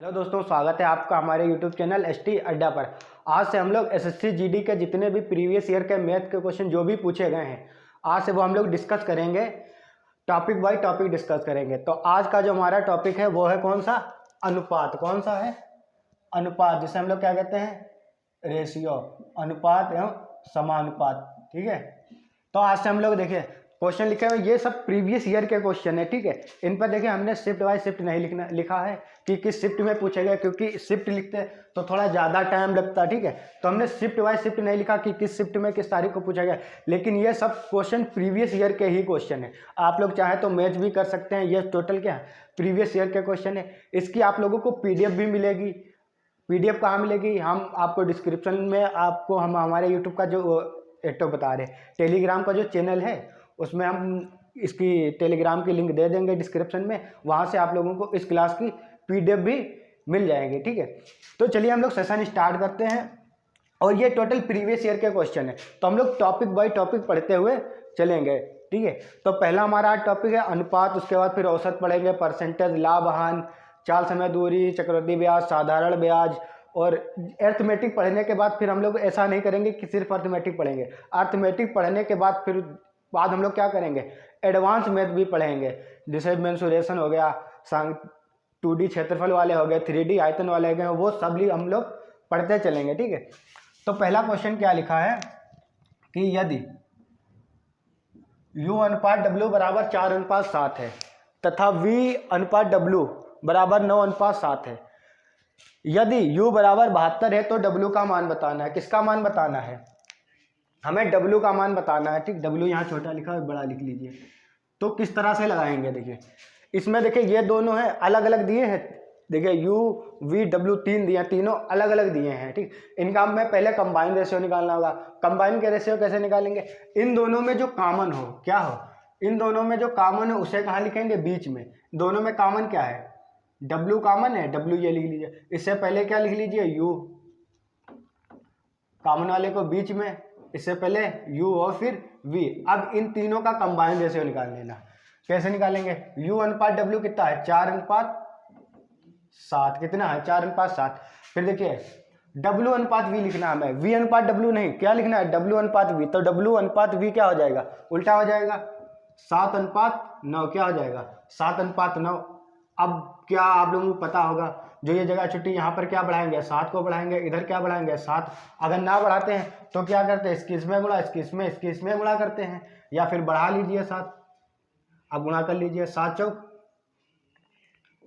Hello दोस्तों, स्वागत है आपका हमारे यूट्यूब चैनल एसटी अड्डा पर। आज से हम लोग एसएससी जीडी के जितने भी प्रीवियस ईयर के मैथ के क्वेश्चन जो भी पूछे गए हैं, आज से वो हम लोग डिस्कस करेंगे, टॉपिक बाय टॉपिक डिस्कस करेंगे। तो आज का जो हमारा टॉपिक है वो है कौन सा? अनुपात। कौन सा है? अनुपात, जिसे हम लोग क्या कहते हैं? रेशियो, अनुपात एवं समानुपात। ठीक है, तो आज से हम लोग देखिए क्वेश्चन लिखे हुए, ये सब प्रीवियस ईयर के क्वेश्चन है। ठीक है, इन पर देखिए हमने शिफ्ट बाय शिफ्ट नहीं लिखा है कि किस शिफ्ट में पूछे गए, क्योंकि शिफ्ट लिखते तो थोड़ा ज़्यादा टाइम लगता। ठीक है, तो हमने शिफ्ट बाय शिफ्ट नहीं लिखा कि किस शिफ्ट में किस तारीख को पूछा गया, लेकिन ये सब क्वेश्चन प्रीवियस ईयर के ही क्वेश्चन है। आप लोग चाहे तो मैच भी कर सकते हैं। ये टोटल क्या है? प्रीवियस ईयर के क्वेश्चन है। इसकी आप लोगों को पीडीएफ भी मिलेगी। पीडीएफ कहाँ मिलेगी? हम आपको डिस्क्रिप्शन में आपको हम हमारे यूट्यूब का जो एक तो बता रहे, टेलीग्राम का जो चैनल है उसमें हम इसकी टेलीग्राम की लिंक दे देंगे डिस्क्रिप्शन में। वहाँ से आप लोगों को इस क्लास की पीडीएफ भी मिल जाएंगे। ठीक है, तो चलिए हम लोग सेशन स्टार्ट करते हैं। और ये टोटल प्रीवियस ईयर के क्वेश्चन है, तो हम लोग टॉपिक बाय टॉपिक पढ़ते हुए चलेंगे। ठीक है, तो पहला हमारा टॉपिक है अनुपात, उसके बाद फिर औसत पढ़ेंगे, परसेंटेज, लाभ हानि, चाल समय दूरी, चक्रवृद्धि ब्याज, साधारण ब्याज। और अर्थमेटिक पढ़ने के बाद फिर हम लोग ऐसा नहीं करेंगे कि सिर्फ अर्थमेटिक पढ़ेंगे। अर्थमेटिक पढ़ने के बाद हम लोग क्या करेंगे? एडवांस मैथ भी पढ़ेंगे, जैसे मेंसुरेशन हो गया, 2D क्षेत्रफल वाले हो गए, 3D आयतन वाले हो गए, वो सब भी हम लोग पढ़ते चलेंगे। ठीक है, तो पहला क्वेश्चन क्या लिखा है कि यदि U अनुपात W बराबर 4:7 है तथा V अनुपात W बराबर 9:7 है। यदि U बराबर 72 है तो W का मान बताना है। किसका मान बताना है? हमें W का मान बताना है। ठीक, W यहाँ छोटा लिखा है, बड़ा लिख लीजिए। तो किस तरह से लगाएंगे? देखिए इसमें देखिए ये दोनों हैं, अलग अलग दिए हैं। देखिए U V W तीन दिए, तीनों अलग अलग दिए हैं। ठीक, इनका हमें पहले कंबाइन रेशियो निकालना होगा। कंबाइन के रेशियो कैसे निकालेंगे? इन दोनों में जो कॉमन हो, क्या हो? इन दोनों में जो कॉमन है उसे कहाँ लिखेंगे? बीच में। दोनों में कॉमन क्या है? W कॉमन है, W ये लिख लीजिए। इससे पहले क्या लिख लीजिए? U, कॉमन वाले को बीच में, इससे पहले U और फिर V। अब इन तीनों का कंबाइन रेशियो निकाल लेना। कैसे निकालेंगे? U अनुपात W कितना है? 4:7। कितना है? 4:7। फिर देखिए W अनुपात V लिखना है हमें, V अनुपात W नहीं, क्या लिखना है? W अनुपात V। तो W अनुपात V क्या हो जाएगा? उल्टा हो जाएगा, 7:9। क्या हो जाएगा? 7:9। अब क्या आप लोगों को पता होगा, जो ये जगह छुट्टी, यहाँ पर क्या बढ़ाएंगे? 7 को बढ़ाएंगे, इधर क्या बढ़ाएंगे? 7। अगर ना बढ़ाते हैं तो क्या करते हैं? इसकी इसमें गुणा, इसकी इसमें गुणा करते हैं, या फिर बढ़ा लीजिए 7। अब गुणा कर लीजिए, 7 चौक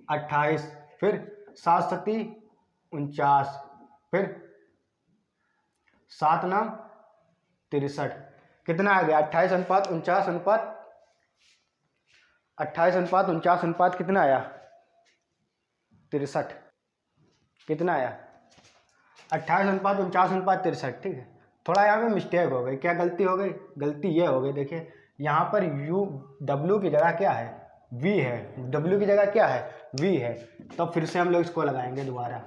28, फिर 7 सती 49, फिर 7 नाम 63। कितना आ गया? 28:49 अनुपात कितना आया? 63। कितना आया? 28:49 ठीक है, थोड़ा यहाँ पे मिस्टेक हो गई। क्या गलती हो गई? गलती ये हो गई, देखिए यहाँ पर W की जगह क्या है? V है। W की जगह क्या है? V है। तो फिर से हम लोग इसको लगाएंगे दोबारा।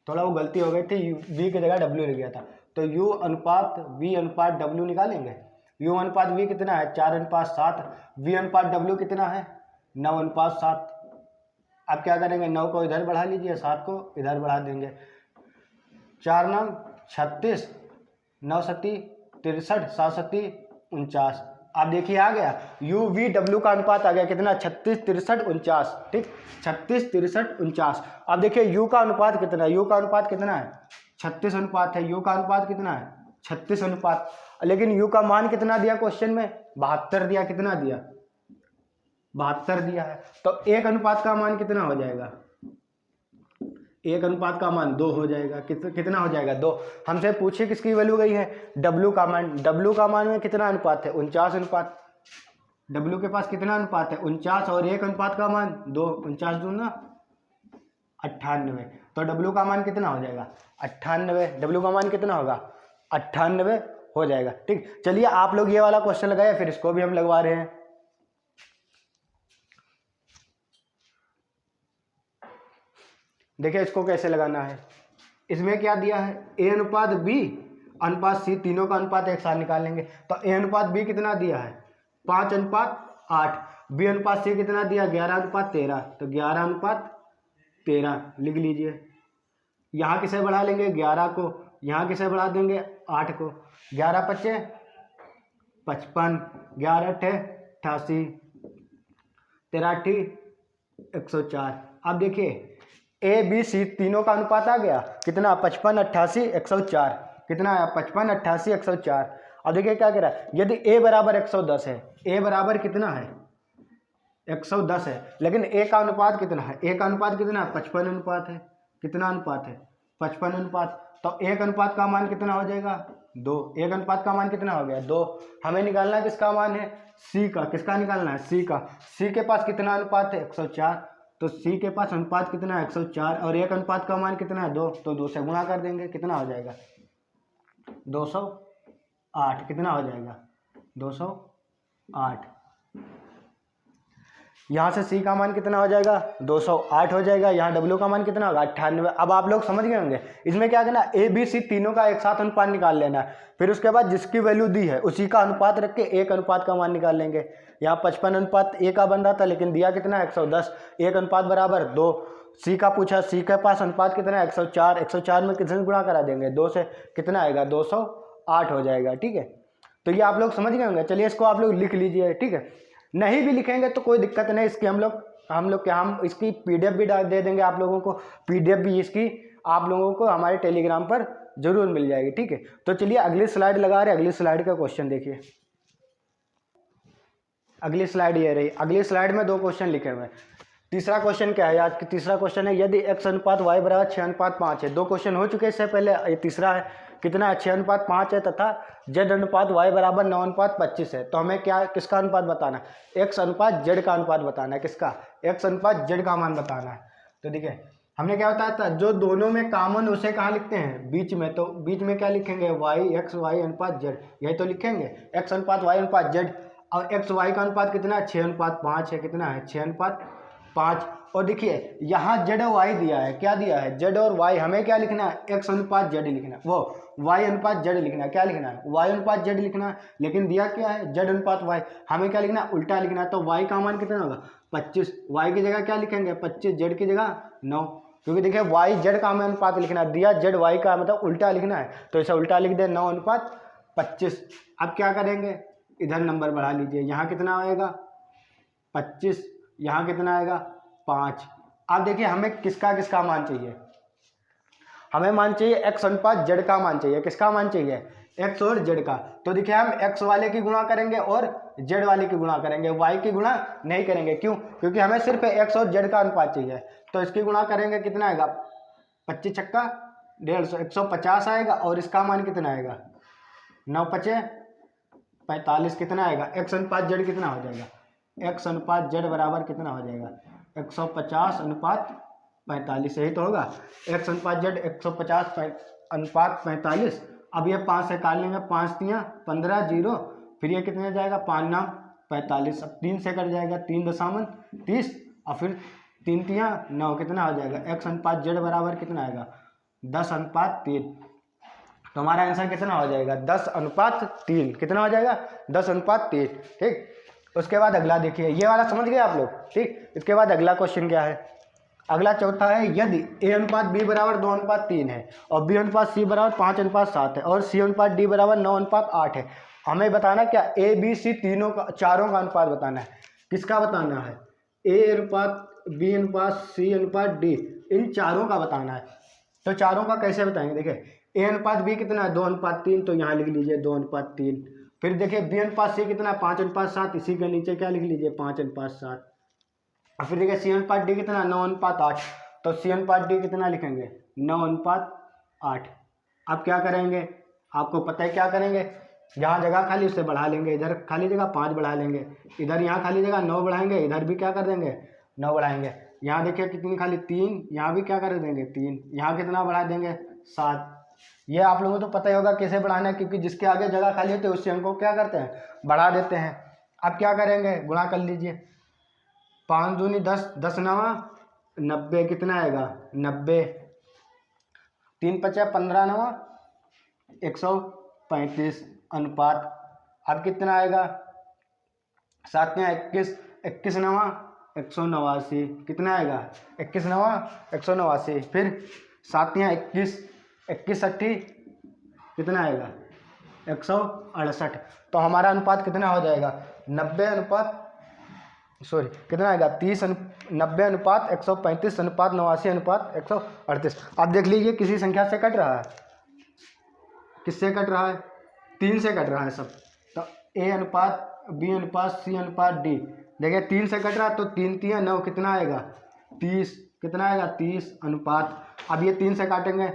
थोड़ा वो गलती हो गई थी, V की जगह W लग गया था। तो U अनुपात V अनुपात W निकालेंगे। U अनुपात V कितना है? 4:7। V अनुपात W कितना है? 9:7। अब क्या करेंगे? 9 को इधर बढ़ा लीजिए, 7 को इधर बढ़ा देंगे। 4 नाम 36, 9 सती 63, 7 सती 49। आप देखिए आ गया, U V W का अनुपात आ गया कितना? 36, 63, 49। ठीक, 36, 63, 49। अब देखिए U का अनुपात कितना है? U का अनुपात कितना है? 36 अनुपात है। U का अनुपात कितना है? 36 अनुपात। लेकिन U का मान कितना दिया क्वेश्चन में? 72 दिया। कितना दिया? 72 दिया है। तो 1 अनुपात का मान कितना हो जाएगा? 1 अनुपात का मान 2 हो जाएगा। कितना हो जाएगा? 2। हमसे पूछे किसकी वैल्यू गई है? W का मान। W का मान में कितना अनुपात है? 49 अनुपात। W के पास कितना अनुपात है? 49, और 1 अनुपात का मान 2। 49 दूना 98। तो W का मान कितना हो जाएगा? 98। W का मान कितना होगा? 98 हो जाएगा। ठीक, चलिए आप लोग ये वाला क्वेश्चन लगाए, फिर इसको भी हम लगवा रहे हैं। देखिए इसको कैसे लगाना है। इसमें क्या दिया है? A अनुपात B अनुपात C, तीनों का अनुपात एक साथ निकालेंगे। तो A अनुपात B कितना दिया है? 5:8। B अनुपात C कितना दिया? 11:13। तो 11:13 13 लिख लीजिए। यहाँ किसे बढ़ा लेंगे 11 को, यहाँ किसे बढ़ा देंगे 8 को, 11 पच्चे 55, 11 अट्ठे 88, 13 104। अब देखिए ए बी सी तीनों का अनुपात आ गया कितना 55, 88, 104। कितना आया 55, 88, 104। अब देखिए क्या कह रहा है, यदि ए बराबर 110 है, ए बराबर कितना है 110 है, लेकिन ए का अनुपात कितना है, ए का अनुपात कितना है 55 अनुपात है। कितना अनुपात है 55 अनुपात। तो एक अनुपात का मान कितना हो जाएगा 2। एक अनुपात का मान कितना हो गया 2। हमें निकालना है किसका मान है सी का। किसका निकालना है सी का। सी के पास कितना अनुपात है 104, तो सी के पास अनुपात कितना है 104 और एक अनुपात का मान कितना है 2, तो 2 से गुणा कर देंगे। कितना हो जाएगा 208। कितना हो जाएगा 208। यहाँ से सी का मान कितना हो जाएगा 208 हो जाएगा। यहाँ डब्ल्यू का मान कितना होगा 98। अब आप लोग समझ गए होंगे इसमें क्या करना ए बी सी तीनों का एक साथ अनुपात निकाल लेना है। फिर उसके बाद जिसकी वैल्यू दी है उसी का अनुपात रख के एक अनुपात का मान निकाल लेंगे। यहाँ 55 अनुपात ए का बन रहा था लेकिन दिया कितना 110, एक अनुपात बराबर 2। सी का पूछा, सी के पास अनुपात कितना है 104, 104 में कितने गुणा करा देंगे 2 से, कितना आएगा 208 हो जाएगा। ठीक है, तो ये आप लोग समझ गए होंगे। चलिए इसको आप लोग लिख लीजिए। ठीक है, नहीं भी लिखेंगे तो कोई दिक्कत नहीं, इसकी हम इसकी पीडीएफ भी दे देंगे आप लोगों को। पीडीएफ भी इसकी आप लोगों को हमारे टेलीग्राम पर जरूर मिल जाएगी। ठीक है, तो चलिए अगली स्लाइड लगा रहे, अगली स्लाइड का क्वेश्चन देखिए। अगली स्लाइड ये रही। अगली स्लाइड में 2 क्वेश्चन लिखे हुए हैं। तीसरा क्वेश्चन क्या है आज की, तीसरा क्वेश्चन है यदि x अनुपात y बराबर 6:5 है। 2 क्वेश्चन हो चुके हैं इससे पहले, ये तीसरा है। कितना है 6:5 है तथा z अनुपात y बराबर 9:25 है। तो हमें क्या किसका अनुपात बताना है, x अनुपात z का अनुपात बताना है। किसका, x अनुपात z का मान बताना है। तो देखिए हमने क्या बताया था, जो दोनों में कॉमन उसे कहाँ लिखते हैं बीच में। तो बीच में क्या लिखेंगे x y अनुपात z, यही तो लिखेंगे x अनुपात y अनुपात z। और x y का अनुपात कितना है 6:5 है। कितना है 6:5। और देखिए यहाँ z और y दिया है, क्या दिया है z और y। हमें क्या लिखना है x अनुपात z लिखना है, वो y अनुपात z लिखना है। क्या लिखना है y अनुपात z लिखना है, लेकिन दिया क्या है z अनुपात y। हमें क्या लिखना है उल्टा लिखना है। तो y का मान कितना होगा 25, y की जगह क्या लिखेंगे 25, z की जगह 9, क्योंकि देखिए y z का हमें अनुपात लिखना है, दिया z y का मतलब उल्टा लिखना है, तो इसे उल्टा लिख दे 9:25। अब क्या करेंगे, इधर नंबर बढ़ा लीजिए। यहाँ कितना आएगा 25, यहाँ कितना आएगा 5। अब देखिए हमें किसका किसका मान चाहिए, हमें मान चाहिए x अनुपात z का मान चाहिए। किसका मान चाहिए x और z का। तो देखिए हम x वाले की गुणा करेंगे और z वाले की गुणा करेंगे, y की गुणा नहीं करेंगे। क्यों, क्योंकि हमें सिर्फ x और z का अनुपात चाहिए। तो इसकी गुणा करेंगे, कितना आएगा 25 छक्का 150, 150 आएगा। और इसका मान कितना आएगा 9×5 = 45। कितना आएगा x अनुपात z कितना हो जाएगा, x अनुपात z बराबर कितना हो जाएगा 150 अनुपात 45। यही तो होगा x अनुपात z 150 अनुपात 45। अब ये 5 से काट लेंगे, 5 तियाँ 15 0, फिर ये कितने जाएगा 5 9 45। अब 3 से कट जाएगा 3.30 और फिर 3 तियाँ 9, कितना हो जाएगा x अनुपात z बराबर कितना आएगा 10:3। तो हमारा आंसर कितना हो जाएगा 10:3। कितना हो जाएगा 10:3। ठीक, उसके बाद अगला देखिए, ये वाला समझ गए आप लोग। ठीक, इसके बाद अगला क्वेश्चन क्या है, अगला चौथा है यदि a अनुपात b बराबर 2:3 है और b अनुपात c बराबर 5:7 है और c अनुपात d बराबर 9:8 है। हमें बताना क्या a b c तीनों का, चारों का अनुपात बताना है। किसका बताना है, a अनुपात b अनुपात c अनुपात d, इन चारों का बताना है। तो चारों का कैसे बताएंगे, देखिए a अनुपात b कितना है 2:3, तो यहाँ लिख लीजिए 2:3। फिर देखिए b अनुपात c कितना है 5:7, इसी के नीचे क्या लिख लीजिए 5:7। और फिर देखिए c अनुपात d कितना 9:8, तो c अनुपात d कितना लिखेंगे 9:8। अब क्या करेंगे, आपको पता है क्या करेंगे, जहाँ जगह खाली उससे बढ़ा लेंगे। इधर खाली जगह 5 बढ़ा लेंगे, इधर यहाँ खाली जगह 9 बढ़ाएंगे, इधर भी क्या कर देंगे 9 बढ़ाएंगे। यहाँ देखिए कितनी खाली 3, यहाँ भी क्या कर देंगे 3, यहाँ कितना बढ़ा देंगे 7। ये आप लोगों को तो पता ही होगा कैसे बढ़ाना है, क्योंकि जिसके आगे जगह खाली होती है उससे हमको क्या करते हैं बढ़ा देते हैं। अब क्या करेंगे, गुणा कर लीजिए, 5 दूनी 10, 10 9 90, कितना आएगा 90, 3 5 15 9 135 अनुपात। अब कितना आएगा 7 21, 21 9 189, कितना आएगा 21 नवा 189, फिर 7 या 21, 21 अट्ठी कितना आएगा 168। तो हमारा अनुपात कितना हो जाएगा 90 अनुपात सॉरी कितना आएगा 90 अनुपात 135 अनुपात 89 अनुपात 138। अब देख लीजिए किसी संख्या से कट रहा है, किससे कट रहा है 3 से कट रहा है सब। तो ए अनुपात बी अनुपात सी अनुपात डी, देखिए 3 से कट रहा है तो 3 3 9 कितना आएगा 30, कितना आएगा 30 अनुपात। अब ये 3 से काटेंगे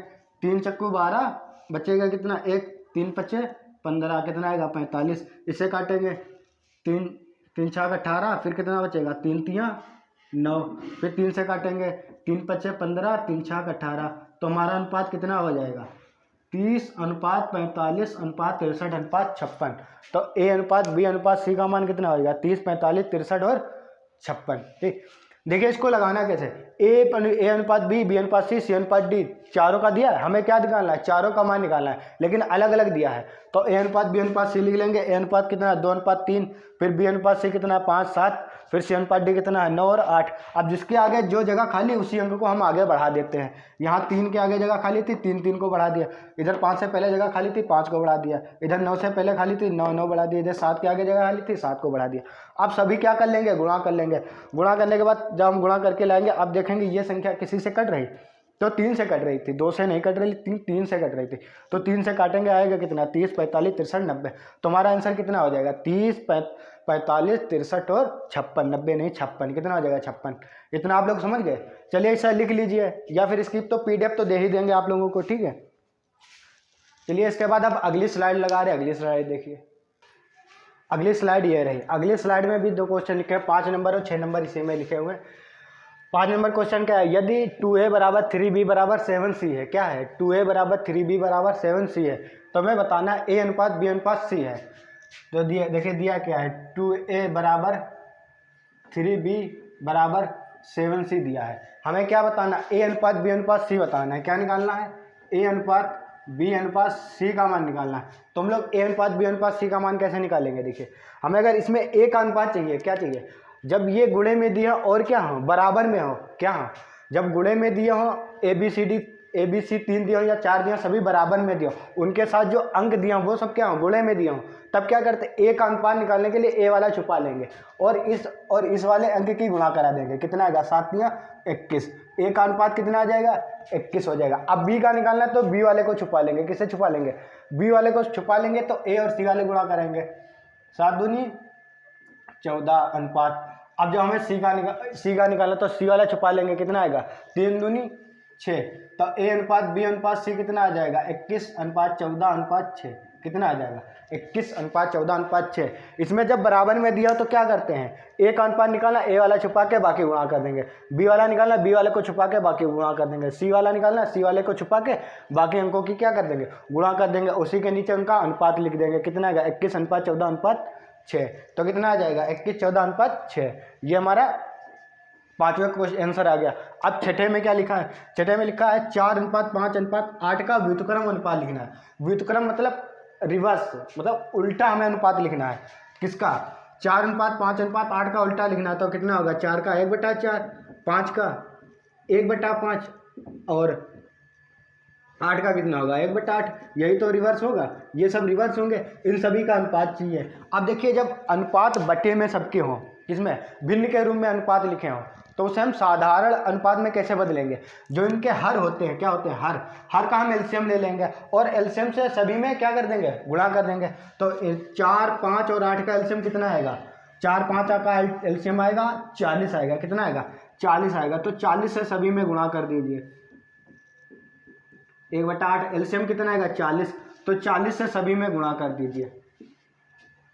3 चक्कू 12 बचेगा कितना 1 3 5 15 कितना आएगा 45। इससे काटेंगे 3 3 6 18 फिर कितना बचेगा 3 3 9, फिर 3 से काटेंगे 3 5 15 3 6 18। तो हमारा अनुपात कितना हो जाएगा 30 अनुपात 45 अनुपात 63 अनुपात 56। तो ए अनुपात बी अनुपात सी का मान कितना हो जाएगा 30 45 63 और 56। ठीक, देखिए इसको लगाना कैसे, ए अनुपात बी अनुपात सी अनुपात डी चारों का दिया है, हमें क्या निकालना है चारों का मान निकालना है, लेकिन अलग अलग दिया है। तो ए अनुपात बी अनुपात सी लिख लेंगे, ए अनुपात कितना है 2 अनुपात 3, फिर बी अनुपात सी कितना है 5 7, फिर सी अनुपात डी कितना है 9 और 8। अब जिसके आगे जो जगह खाली उसी अंक को हम आगे बढ़ा देते हैं। यहाँ 3 के आगे जगह खाली थी 3 3 को बढ़ा दिया, इधर 5 से पहले जगह खाली थी 5 को बढ़ा दिया, इधर 9 से पहले खाली थी 9 9 बढ़ा दिया, इधर 7 के आगे जगह खाली थी 7 को बढ़ा दिया। अब सभी क्या कर लेंगे गुणा कर लेंगे, गुणा करने के बाद जब हम गुणा करके लाएंगे अब देखेंगे ये संख्या किसी से कट रही तो 3 से कट रही थी, 2 से नहीं कट रही थी, 3 से कट रही थी। तो 3 से काटेंगे आएगा कितना 30 45 63 90। तो हमारा आंसर कितना हो जाएगा 30 45 63 और 56, 90 नहीं 56, कितना हो जाएगा 56। इतना आप लोग समझ गए। चलिए ऐसा लिख लीजिए या फिर इसकी तो पीडीएफ तो दे ही देंगे आप लोगों को, ठीक है। चलिए इसके बाद अब अगली स्लाइड लगा रहे हैं, अगली स्लाइड देखिए। अगली स्लाइड ये रही, अगली स्लाइड में भी 2 क्वेश्चन लिखे हैं, 5 नंबर और 6 नंबर इसी में लिखे हुए हैं। 5 नंबर क्वेश्चन क्या है, यदि 2a बराबर 3b बराबर 7c है, क्या है 2a बराबर 3b बराबर 7c है, तो हमें बताना है a अनुपात b अनुपात c है। तो दिया देखिए दिया क्या है 2a बराबर 3b बराबर 7c दिया है। हमें क्या बताना a अनुपात b अनुपात c बताना है, क्या निकालना है a अनुपात b अनुपात c का मान निकालना है। तो हम लोग a अनुपात b अनुपात c का मान कैसे निकालेंगे, देखिए हमें अगर इसमें a का अनुपात चाहिए, क्या चाहिए जब ये गुणे में दिया और क्या हो बराबर में हो, क्या हो जब गुणे में दिया हो ए बी सी 3 दिया हो या 4 दिया सभी बराबर में दिया हो, उनके साथ जो अंक दिया हो वो सब क्या हो गुणे में दिया हो, तब क्या करते ए का अनुपात निकालने के लिए ए वाला छुपा लेंगे और इस वाले अंक की गुणा करा देंगे, कितना आएगा 7 या 21, ए का अनुपात कितना आ जाएगा 21 हो जाएगा। अब बी का निकालना है तो बी वाले को छुपा लेंगे, किससे छुपा लेंगे बी वाले को छुपा लेंगे, तो ए और सी वाले गुणा करेंगे 7 दूनी 14 अनुपात। अब जब हमें सी का निकालना तो सी वाला छुपा लेंगे, कितना आएगा 3 दूनी 6, तो ए अनुपात बी अनुपात सी कितना आ जाएगा 21 अनुपात 14 अनुपात 6, कितना आ जाएगा 21 अनुपात 14 अनुपात 6। इसमें जब बराबर में दिया तो क्या करते हैं ए का अनुपात निकालना ए वाला छुपा के बाकी गुणा कर देंगे, बी वाला निकालना बी वाले को छुपा के बाकी गुणा कर देंगे, सी वाला निकालना सी वाले को छुपा के बाकी अंकों की क्या कर देंगे गुणा कर देंगे, उसी के नीचे उनका अनुपात लिख देंगे, कितना आएगा 21 अनुपात 14 अनुपात 6। तो कितना आ जाएगा 21 14 अनुपात 6। ये हमारा 5वां क्वेश्चन आंसर आ गया। अब छठे में क्या लिखा है, छठे में लिखा है 4 अनुपात 5 अनुपात 8 का व्युत्क्रम अनुपात लिखना है। व्युत्क्रम मतलब रिवर्स, मतलब उल्टा हमें अनुपात लिखना है, किसका 4 अनुपात 5 अनुपात 8 का उल्टा लिखना है। तो कितना होगा 4 का 1/4, 5 का 1/5 और 8 का कितना होगा 1/8, यही तो रिवर्स होगा, ये सब रिवर्स होंगे, इन सभी का अनुपात चाहिए। अब देखिए जब अनुपात बटे में सबके हों, किसमें भिन्न के रूप में अनुपात लिखे हों, तो उसे हम साधारण अनुपात में कैसे बदलेंगे, जो इनके हर होते हैं, क्या होते हैं हर का हम एलसीएम ले लेंगे और एलसीएम से सभी में क्या कर देंगे गुणा कर देंगे। तो 4 5 और 8 का एलसीएम कितना आएगा 4 5 का एलसीएम आएगा 40 आएगा, कितना आएगा 40 आएगा। तो 40 से सभी में गुणा कर दीजिए, 1/8 एलसीएम कितना आएगा 40, तो 40 से सभी में गुणा कर दीजिए।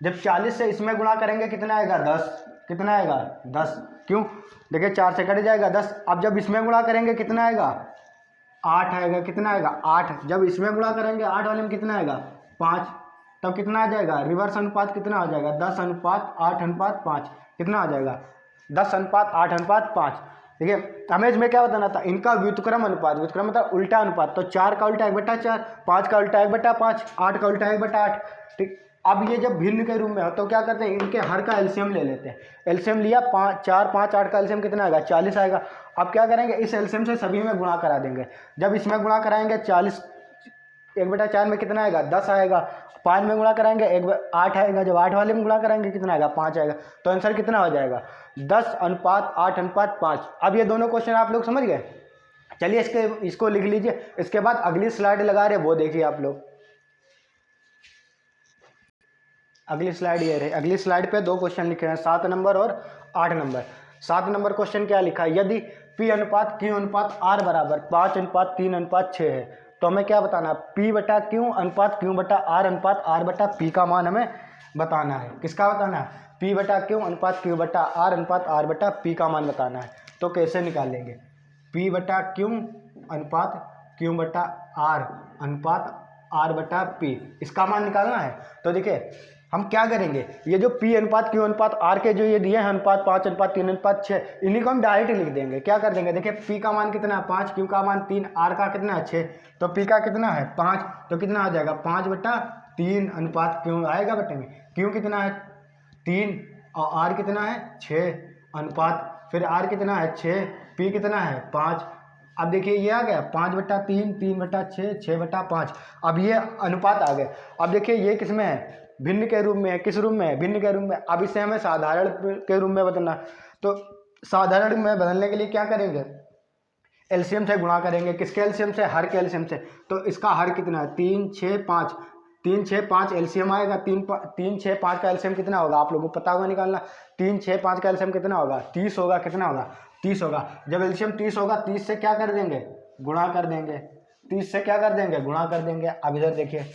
जब 40 से इसमें गुणा करेंगे कितना आएगा 10, कितना आएगा 10, क्यों देखिए 4 से कट जाएगा 10। अब जब इसमें गुणा करेंगे कितना आएगा 8 आएगा, कितना आएगा 8। जब इसमें गुणा करेंगे 8 वाले में कितना आएगा 5, तब कितना आ जाएगा रिवर्स अनुपात कितना आ जाएगा 10 अनुपात 8 अनुपात 5, कितना आ जाएगा 10 अनुपात 8 अनुपात 5। देखिए हमें इसमें क्या बताना था इनका व्युत्क्रम अनुपात, व्युत्क्रम मतलब उल्टा अनुपात, तो 4 का उल्टा 1/4, 5 का उल्टा 1/5, 8 का उल्टा 1/8, ठीक। अब ये जब भिन्न के रूप में हो तो क्या करते हैं, इनके हर का एलसीएम ले लेते हैं। एलसीएम लिया, 5 4 5 8 का एलसीएम कितना आएगा, 40 आएगा। अब क्या करेंगे, इस एलसीएम से सभी में गुणा करा देंगे। जब इसमें गुणा कराएंगे 40, 1/4 में कितना आएगा, 10 आएगा। 5 में गुणा कराएंगे 8 आएगा। जब 8 वाले में गुणा कराएंगे कितना आएगा, 5 आएगा। तो आंसर कितना हो जाएगा, 10:8:5। अब ये दोनों क्वेश्चन आप लोग समझ गए। चलिए इसको लिख लीजिए। इसके बाद अगली स्लाइड लगा रहे वो देखिए आप लोग। अगली स्लाइड ये रही। अगली स्लाइड पे 2 क्वेश्चन लिखे हैं, 7 नंबर और 8 नंबर। 7 नंबर क्वेश्चन क्या लिखा है, यदि P अनुपात Q अनुपात R बराबर 5:3:6 है तो हमें क्या बताना है, P बटा Q अनुपात Q बटा R अनुपात R बटा P का मान हमें बताना है। किसका बताना है, P बटा Q अनुपात Q बटा R अनुपात R बटा P का मान बताना है। तो कैसे निकालेंगे, P बटा Q अनुपात Q बटा R अनुपात R बटा P, इसका मान निकालना है। तो देखिए हम क्या करेंगे, ये जो P अनुपात Q अनुपात R के जो ये दिए हैं अनुपात 5:3:6, इन्हीं को हम डायरेक्ट लिख देंगे। क्या कर देंगे, देखिए P का मान कितना है 5, Q का मान 3, R का कितना है 6, तो P का कितना है 5, तो कितना आ जाएगा 5/3 अनुपात Q आएगा बेटे में। Q कितना है 3 और R कितना है 6 अनुपात, फिर R कितना है 6, P कितना है 5। अब देखिए ये आ गया 5/3, 3/6, 6/5। अब ये अनुपात आ गए। अब देखिए ये किस में है, भिन्न के रूप में है। किस रूप में है, भिन्न के रूप में। अब इसे हमें साधारण के रूप में बदलना। तो साधारण में बदलने के लिए क्या करेंगे, एलसीएम से गुणा करेंगे। किसके एलसीएम से, हर के एलसीएम से। तो इसका हर कितना है 3 6 5, 3 6 5 एलसीएम आएगा। 3 6 5 का एलसीएम कितना होगा, आप लोगों को पता होगा निकालना। 3 6 5 का एलसीएम कितना होगा, 30 होगा। कितना होगा, 30 होगा। जब एलसीएम 30 होगा, 30 से क्या कर देंगे, गुणा कर देंगे। 30 से क्या कर देंगे, गुणा कर देंगे। अब इधर देखिए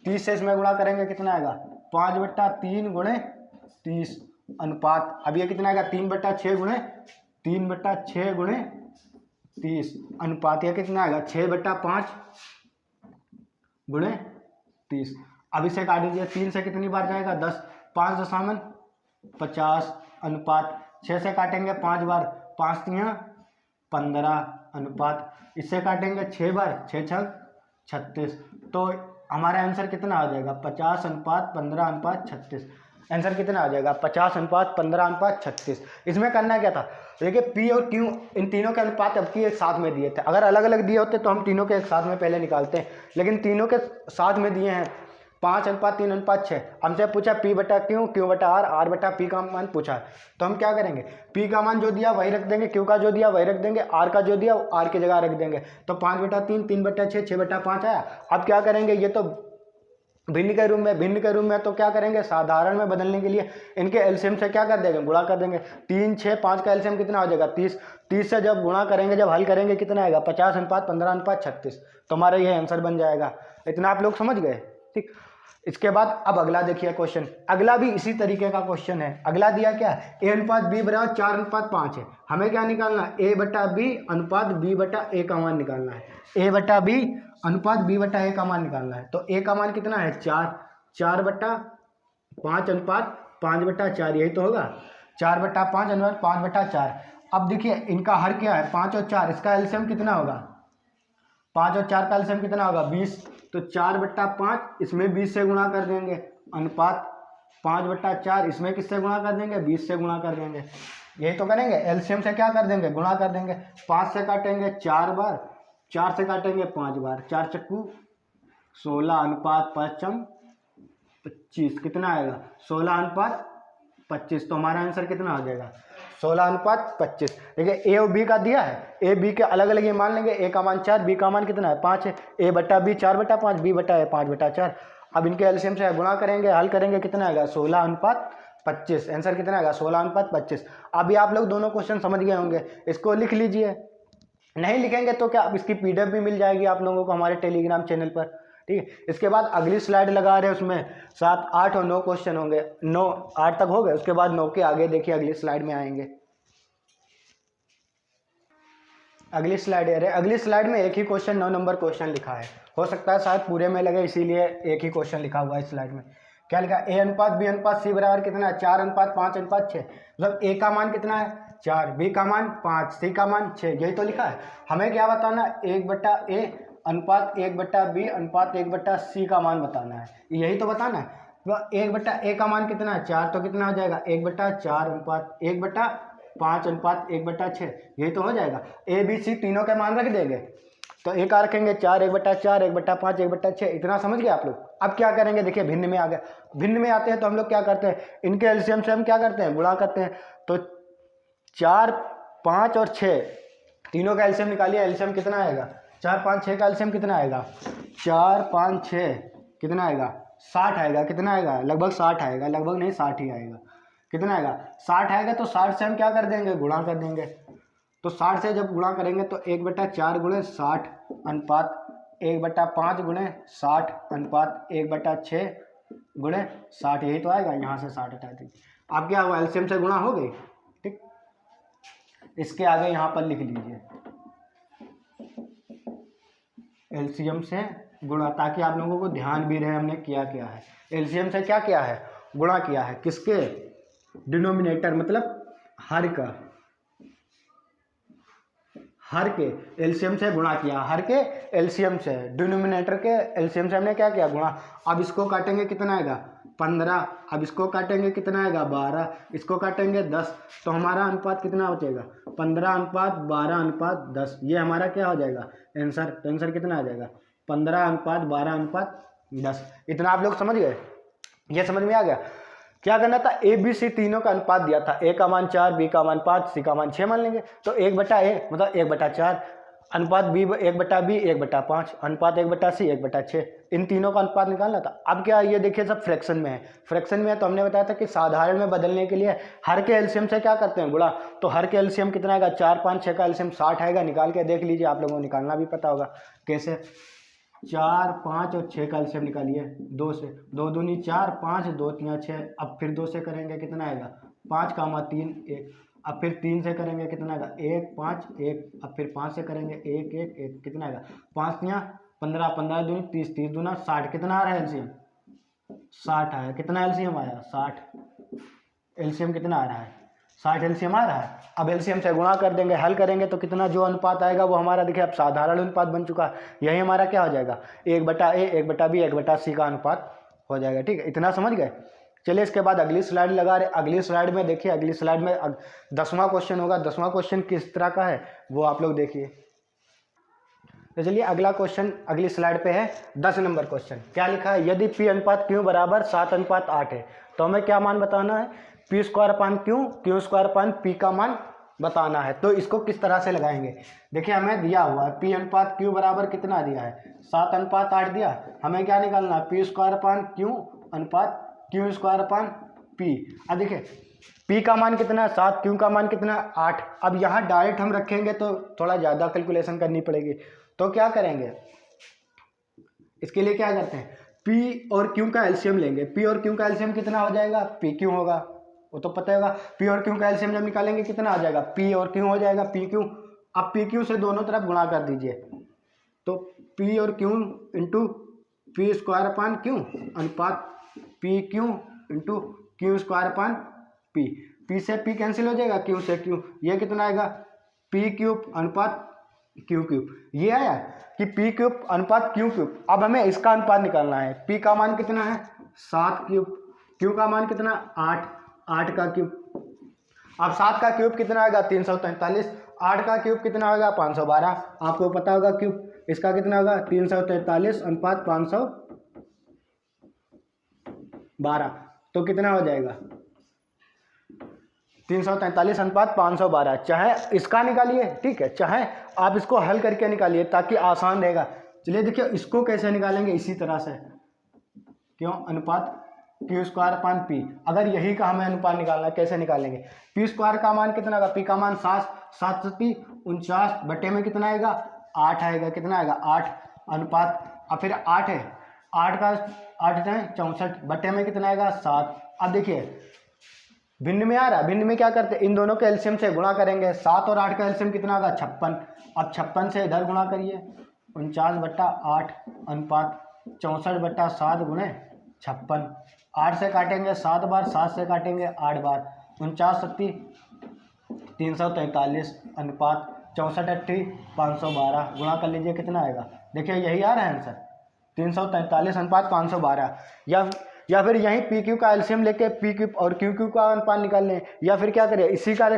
30 से इसमें गुणा करेंगे कितना आएगा, 5/3 गुणे 30 अनुपात। अब ये कितना आएगा 3/6 गुणे 3/6 गुणे 30 अनुपात। यह कितना आएगा 6/5 गुणे 30। अब इसे काट दीजिए, 3 से कितनी बार जाएगा 10, 5.50 अनुपात। 6 से काटेंगे 5 बार, 5 × 15 अनुपात। इससे काटेंगे 6 बार, 6 × 36। तो हमारा आंसर कितना आ जाएगा 50:15:36। आंसर कितना आ जाएगा 50:15:36। इसमें करना क्या था, देखिए P और Q इन तीनों के अनुपात अब की एक साथ में दिए थे। अगर अलग अलग दिए होते तो हम तीनों के एक साथ में पहले निकालते हैं, लेकिन तीनों के साथ में दिए हैं 5:3:6। हमसे पूछा P बटा Q, Q बटा R, R बटा P का मान पूछा है। तो हम क्या करेंगे, P का मान जो दिया वही रख देंगे, Q का जो दिया वही रख देंगे, R का जो दिया R की जगह रख देंगे। तो 5/3, 3/6, 6/5 आया। अब क्या करेंगे, ये तो भिन्न के रूप में तो क्या करेंगे, साधारण में बदलने के लिए इनके एलसीएम से क्या कर देंगे, गुणा कर देंगे। 3 6 5 का एलसीएम कितना हो जाएगा 30। 30 से जब गुणा करेंगे, जब हल करेंगे कितना आएगा 50:15:36। तो हमारा ये आंसर बन जाएगा। इतना आप लोग समझ गए, ठीक। इसके बाद अब अगला देखिए क्वेश्चन। अगला भी इसी तरीके का क्वेश्चन है। अगला दिया क्या है, A अनुपात B बराबर 4:5 है। हमें क्या निकालना है, A बटा B अनुपात B बटा A का मान निकालना है। A बटा B अनुपात B बटा A का मान निकालना है। तो A का मान कितना है 4, 4/5 अनुपात 5/4, यही तो होगा। 4/5 अनुपात 5/4। अब देखिए इनका हर क्या है 5 और 4, इसका एलसीएम कितना होगा, 5 और 4 का एलसीएम कितना होगा 20। तो 4/5 इसमें 20 से गुणा कर देंगे अनुपात 5/4, इसमें किससे गुणा कर देंगे 20 से गुणा कर देंगे। यही तो करेंगे, एलसीएम से क्या कर देंगे, गुणा कर देंगे। 5 से काटेंगे 4 बार, 4 से काटेंगे 5 बार, 4 चक्कू 16 अनुपात 5/25 कितना आएगा 16:25। तो हमारा आंसर कितना आ जाएगा 16:25। देखिए ए और बी का दिया है, ए बी के अलग अलग ये मान लेंगे। ए का मान 4, बी का मान कितना है 5 है। ए बटा बी 4/5, बी बटा ए 5/4। अब इनके एलसीएम से गुणा करेंगे, हल करेंगे, कितना आएगा 16:25। आंसर कितना आएगा 16:25। अभी आप लोग दोनों क्वेश्चन समझ गए होंगे, इसको लिख लीजिए। नहीं लिखेंगे तो क्या, अब इसकी पीडीएफ भी मिल जाएगी आप लोगों को हमारे टेलीग्राम चैनल पर, ठीक है। इसके बाद अगली स्लाइड लगा रहे हैं, उसमें 7 8 और 9 क्वेश्चन होंगे। 9 8 तक हो गए, उसके बाद 9 के आगे देखिए अगली स्लाइड में आएंगे। अगली स्लाइड है, अगली स्लाइड में एक ही क्वेश्चन 9 नंबर क्वेश्चन लिखा है। हो सकता है शायद पूरे में लगे, इसीलिए एक ही क्वेश्चन लिखा हुआ है इस स्लाइड में। क्या लिखा है, ए अनुपात बी अनुपात सी बराबर कितना है 4:5:6। मतलब ए का मान कितना है 4, बी का मान 5, सी का मान 6, यही तो लिखा है। हमें क्या बताना, 1/a अनुपात 1/b अनुपात 1/c का मान बताना है, यही तो बताना है। तो 1/a का मान कितना है 4, तो कितना हो जाएगा 1/4 अनुपात 1/5 अनुपात 1/6, यही तो हो जाएगा। ए बी सी तीनों के मान रख देंगे तो एक आ रखेंगे 4, 1/4, 1/5, 1/6, इतना समझ गए आप लोग। अब क्या करेंगे, देखिए भिन्न में आ गया, भिन्न में आते हैं तो हम लोग क्या करते हैं, इनके एलसीएम से हम क्या करते हैं, गुणा करते हैं। तो 4, 5 और 6 तीनों का एलसीएम निकालिए, एलसीएम कितना आएगा 4, 5, 6 का एलसीएम कितना आएगा 4, 5, 6 कितना आएगा 60 आएगा, कितना आएगा लगभग 60 आएगा, लगभग नहीं 60 ही आएगा, कितना आएगा 60 आएगा। तो 60 से हम क्या कर देंगे, गुणा कर देंगे। तो 60 से जब गुणा करेंगे तो 1/4 गुणे 60 अनुपात 1/5 गुणे 60 अनुपात 1/6 गुणे 60, यही तो आएगा। यहाँ से 60 हटा दीजिए, आप क्या हुआ एलसीएम से गुणा हो गई, ठीक। इसके आगे यहाँ पर लिख लीजिए एलसीएम से गुणा, ताकि आप लोगों को ध्यान भी रहे हमने किया क्या है। एलसीएम से क्या किया है, गुणा किया है, किसके, डिनोमिनेटर मतलब हर का, हर के एलसीएम से गुणा किया, हर के एलसीएम से, डिनोमिनेटर के एलसीएम से हमने क्या किया, गुणा। अब इसको काटेंगे कितना आएगा 15, अब इसको काटेंगे कितना आएगा 12, इसको काटेंगे 10, तो हमारा अनुपात कितना बचेगा 15 अनुपात 12 अनुपात 10, ये हमारा क्या हो जाएगा आंसर। तो आंसर कितना आ जाएगा 15 अनुपात 12 अनुपात 10। इतना आप लोग समझ गए, ये समझ में आ गया। क्या करना था, ए बी सी तीनों का अनुपात दिया था, ए का मान 4, बी का मान 5, सी का मान 6 मान लेंगे। तो 1/a मतलब 1/4 अनुपात बी 1/b 1/5 अनुपात 1/c 1/6, इन तीनों का अनुपात निकालना था। अब क्या ये देखिए सब फ्रैक्शन में है, फ्रैक्शन में है तो हमने बताया था कि साधारण में बदलने के लिए हर के एलसीएम से क्या करते हैं, गुणा। तो हर के एलसीएम कितना आएगा 4, 5, 6 का एलसीएम 60 आएगा, निकाल के देख लीजिए, आप लोगों को निकालना भी पता होगा कैसे। 4, 5 और 6 का एलसीएम निकालिए, 2 से, 2 दूनी 4, 5, 2 3 6, अब फिर 2 से करेंगे कितना आएगा 5, 3 1, अब फिर 3 से करेंगे कितना आएगा 1, 5, 1, अब फिर 5 से करेंगे 1, 1, 1, कितना आएगा 5 3 15, 15 दूनी 30, 30 दूना 60, कितना आ रहा है एलसीएम 60 आया, कितना एलसीएम आया 60, एलसीएम कितना आ रहा है 60 एलसीएम आ रहा है। अब एलसीएम से गुणा कर देंगे, हल करेंगे तो कितना जो अनुपात आएगा वो हमारा देखिए अब साधारण अनुपात बन चुका है, यही हमारा क्या हो जाएगा 1/a 1/b 1/c का अनुपात हो जाएगा, ठीक है। इतना समझ गए। चलिए इसके बाद अगली स्लाइड लगा रहे, अगली स्लाइड में देखिए, अगली स्लाइड में 10वां क्वेश्चन होगा। 10वां क्वेश्चन किस तरह का है वो आप लोग देखिए। तो चलिए अगला क्वेश्चन अगली स्लाइड पे है 10 नंबर क्वेश्चन। क्या लिखा है, यदि p अनुपात q बराबर 7:8 है तो हमें क्या मान बताना है, p² q² p का मान बताना है। तो इसको किस तरह से लगाएंगे, देखिए हमें दिया हुआ है p अनुपात q बराबर कितना दिया है 7:8 दिया, हमें क्या निकालना है p² अनुपात q² p। अब देखिए p का मान कितना है 7, q का मान कितना है 8। अब यहाँ डायरेक्ट हम रखेंगे तो थोड़ा ज़्यादा कैलकुलेशन करनी पड़ेगी, तो क्या करेंगे, इसके लिए क्या करते हैं p और q का एलसीएम लेंगे। p और q का एलसीएम कितना हो जाएगा pq होगा, वो तो पता होगा। p और q का एलसीएम जब निकालेंगे कितना आ जाएगा p और q हो जाएगा pq। अब pq से दोनों तरफ गुणा कर दीजिए, तो p और q इंटू p² अनुपात pq into q² p। p से p कैंसिल हो जाएगा, q से q, ये कितना आएगा p³ अनुपात q³। ये आया कि p³ अनुपात q³। अब हमें इसका अनुपात निकालना है, p का मान कितना है 7³, q का मान कितना 8, 8 का क्यूब। अब 7 का क्यूब कितना आएगा 343, 8 का क्यूब कितना होगा 512, आपको पता होगा क्यूब, इसका कितना होगा 343 अनुपात 512, तो कितना हो जाएगा 343 अनुपात 512। चाहे इसका निकालिए, ठीक है, चाहे आप इसको हल करके निकालिए ताकि आसान रहेगा। चलिए देखिए इसको कैसे निकालेंगे, इसी तरह से, क्यों अनुपात q² p। अगर यही का हमें अनुपात निकालना है कैसे निकालेंगे, p² का मान कितना आएगा, p का मान 7 बटे में कितना आएगा 8 आएगा, कितना आएगा 8 अनुपात, अब फिर 8 है, 8 का 8 है 64 बटे में कितना आएगा 7। अब देखिए भिन्न में आ रहा है, भिन्न में क्या करते हैं इन दोनों के एलसीएम से गुणा करेंगे, 7 और 8 का एलसीएम कितना होगा 56। अब 56 से इधर गुणा करिए, 49/8 अनुपात 64/7 गुणे 56। 8 से काटेंगे 7 बार, 7 से काटेंगे 8 बार, 49×7 343 अनुपात 64×8 512, गुणा कर लीजिए कितना आएगा, देखिए यही आ रहा है आंसर 343 अनुपात 512। या फिर यहीं पी क्यू का एलसीएम लेके पी क्यू और क्यू क्यू का अनुपात निकाल लें, या फिर क्या करें इसी का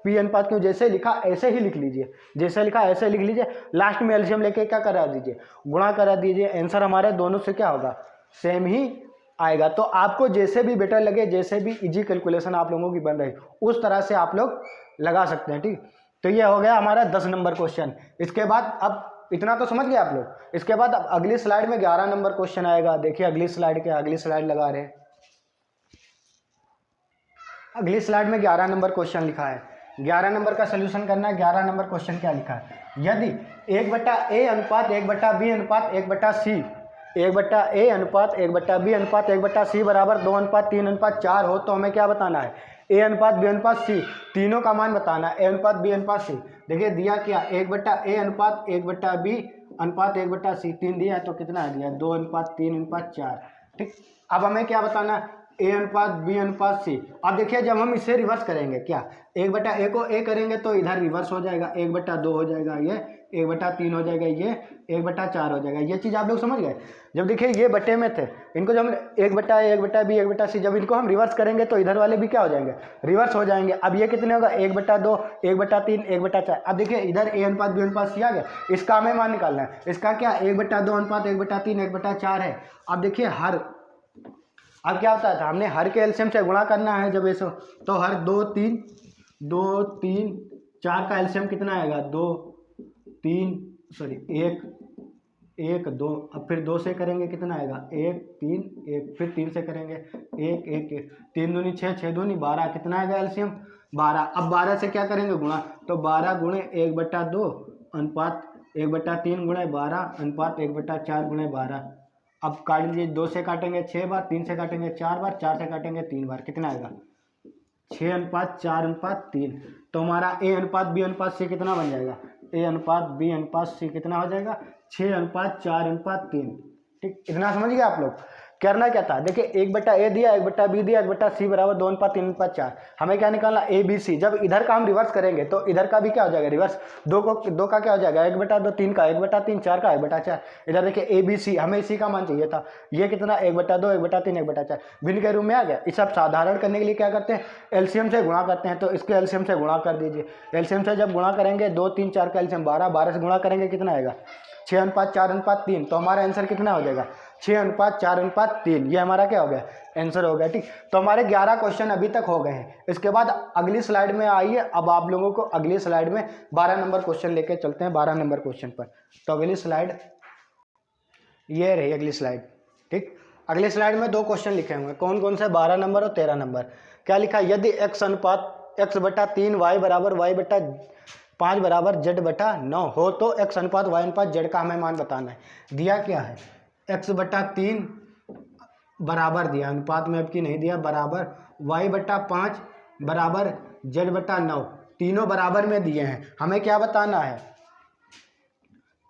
पी अनुपात क्यू जैसे लिखा ऐसे ही लिख लीजिए, जैसे लिखा ऐसे लिख लीजिए, लास्ट में एलसीएम लेके क्या करा दीजिए, गुणा करा दीजिए, आंसर हमारे दोनों से क्या होगा, सेम ही आएगा। तो आपको जैसे भी बेटर लगे, जैसे भी इजी कैलकुलेशन आप लोगों की बन रही उस तरह से आप लोग लगा सकते हैं, ठीक। तो ये हो गया हमारा 10 नंबर क्वेश्चन। इसके बाद अब इतना तो समझ गए आप लोग। इसके बाद अब अगली स्लाइड में 11 नंबर क्वेश्चन आएगा। देखिए अगली स्लाइड के, अगली स्लाइड लगा रहे हैं, अगली स्लाइड में 11 नंबर क्वेश्चन लिखा है। 11 नंबर का सोल्यूशन करना है। 11 नंबर क्वेश्चन क्या लिखा है, यदि 1/a अनुपात 1/b अनुपात 1/c, 1/a अनुपात 1/b अनुपात 1/c बराबर 2:3:4 हो तो हमें क्या बताना है, a अनुपात b अनुपात c, तीनों का मान बताना है, a अनुपात b अनुपात c। देखिए दिया क्या, 1/a अनुपात 1/b अनुपात 1/c, 3 दिया है तो कितना है दिया, 2:3:4, ठीक। अब हमें क्या बताना है, a अनुपात b अनुपात c। अब देखिए जब हम इसे रिवर्स करेंगे, क्या 1/a को a करेंगे तो इधर रिवर्स हो जाएगा, 1/2 हो जाएगा, ये 1/3 हो जाएगा, ये 1/4 हो जाएगा। ये चीज़ आप लोग समझ गए। जब देखिए ये बटे में थे, इनको जब हम 1/a 1/b 1/c जब इनको हम रिवर्स करेंगे तो इधर वाले भी क्या हो जाएंगे, रिवर्स हो जाएंगे। अब ये कितने होगा, 1/2 1/3 1/4। अब देखिए इधर a अनुपात b अनुपात c आ गया, इसका हमें मान निकालना है। इसका क्या 1/2 अनुपात 1/3 1/4 है। अब देखिए हर, अब क्या होता था, हमने हर के एलसीएम से गुणा करना है जब ऐसा, तो हर 2 3 4 का एलसीएम कितना आएगा, 2 3 सॉरी 1 1 2। अब फिर 2 से करेंगे कितना आएगा, 1 3 1, फिर 3 से करेंगे 1 1 1, 3 दूनी 6 6 दूनी 12, कितना आएगा एलसीएम 12। अब 12 से क्या करेंगे गुणा, तो 12 गुणे 1/2 अनुपात 1/3 गुणे 12 अनुपात 1/4 गुणे 12। अब काट लीजिए, 2 से काटेंगे 6 बार, 3 से काटेंगे 4 बार, 4 से काटेंगे 3 बार, कितना आएगा 6:4:3। तो हमारा a अनुपात b अनुपात c कितना बन जाएगा, a अनुपात b अनुपात c कितना हो जाएगा, 6:4:3, ठीक। इतना समझ गए आप लोग। करना क्या था, देखिए 1/a दिया, 1/b दिया, 1/c बराबर 2:3:4। हमें क्या निकालना, a b c। जब इधर का हम रिवर्स करेंगे तो इधर का भी क्या हो जाएगा रिवर्स, 2 का क्या हो जाएगा 1/2, 3 का 1/3, 4 का 1/4। इधर देखिए a b c, हमें इसी का मान चाहिए था, ये कितना 1/2 1/3 1/4 भिन्न के रूप में आ गया। इस सब साधारण करने के लिए क्या करते हैं, एलसीएम से गुणा करते हैं। तो इसके एलसीएम से गुणा कर दीजिए। एलसीएम से जब गुणा करेंगे 2 3 4 का एलसीएम 12, 12 से गुणा करेंगे कितना आएगा 6:4:3। तो हमारा आंसर कितना हो जाएगा 6:4:3। ये हमारा क्या हो गया, आंसर हो गया, ठीक। तो हमारे 11 क्वेश्चन अभी तक हो गए हैं। इसके बाद अगली स्लाइड में आइए, अब आप लोगों को अगली स्लाइड में 12 नंबर क्वेश्चन लेके चलते हैं, 12 नंबर क्वेश्चन पर। तो अगली स्लाइड ये रही, अगली स्लाइड, ठीक। अगली स्लाइड में 2 क्वेश्चन लिखे हुए हैं, कौन कौन से, 12 नंबर और 13 नंबर। क्या लिखा, यदि x अनुपात x/3 y बराबर y/5 बराबर z/9 हो तो x अनुपात y अनुपात z का हमें मान बताना है। दिया क्या है, x/3 बराबर दिया, अनुपात में अब की नहीं दिया, बराबर y/5 बराबर z/9, तीनों बराबर में दिए हैं। हमें क्या बताना है,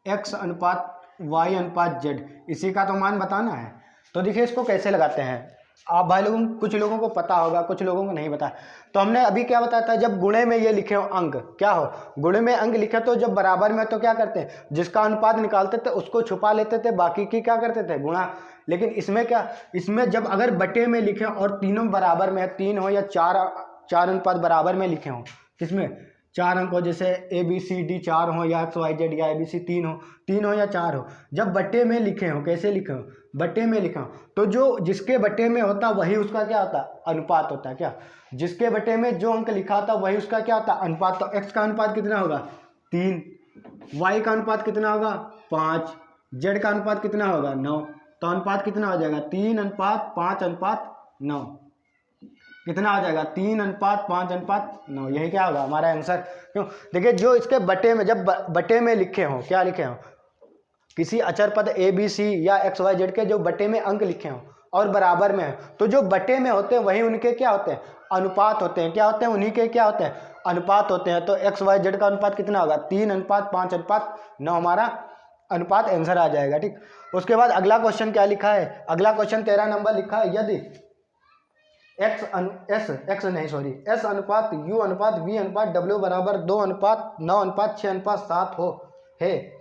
x अनुपात y अनुपात z, इसी का तो मान बताना है। तो देखिए इसको कैसे लगाते हैं, आप भाई लोगों, कुछ लोगों को पता होगा, कुछ लोगों को नहीं पता। तो हमने अभी क्या बताया था, जब गुणे में ये लिखे हो अंक, क्या हो गुणे में अंक लिखे तो जब बराबर में तो क्या करते हैं, जिसका अनुपात निकालते थे उसको छुपा लेते थे, बाकी की क्या करते थे गुणा। लेकिन इसमें क्या, इसमें जब अगर बटे में लिखे और तीनों बराबर में, 3 हो या 4 अनुपात बराबर में लिखे हों, किसमें 4 अंक हो, जैसे ABCD 4 हो या XYZ या ABC 3 हो या 4 हो, जब बटे में लिखे हो, कैसे लिखे हो, बटे में लिखा हो, तो जो जिसके बटे में होता वही उसका क्या होता, अनुपात होता है। क्या, जिसके बटे में जो अंक लिखा था वही उसका क्या होता, अनुपात। तो x का अनुपात कितना होगा 3, y का अनुपात कितना होगा 5, z का अनुपात कितना होगा 9। तो अनुपात कितना हो जाएगा 3:5:9, कितना हो जाएगा 3:5:9। यही क्या होगा हमारा आंसर। क्यों, देखिए जो इसके बटे में, जब बटे में लिखे हों, क्या लिखे हों, किसी अचर पद ABC या XYZ के जो बटे में अंक लिखे हों और बराबर में है, तो जो बटे में होते हैं वही उनके क्या होते हैं, अनुपात होते हैं। क्या होते हैं, उन्हीं के क्या होते हैं, अनुपात होते हैं। तो XYZ का अनुपात कितना होगा 3:5:9, हमारा अनुपात आंसर आ जाएगा, ठीक। उसके बाद अगला क्वेश्चन क्या लिखा है, अगला क्वेश्चन 13 नंबर लिखा है, यदि S अनुपात U अनुपात V अनुपात W बराबर 2:9:6:7 हो है,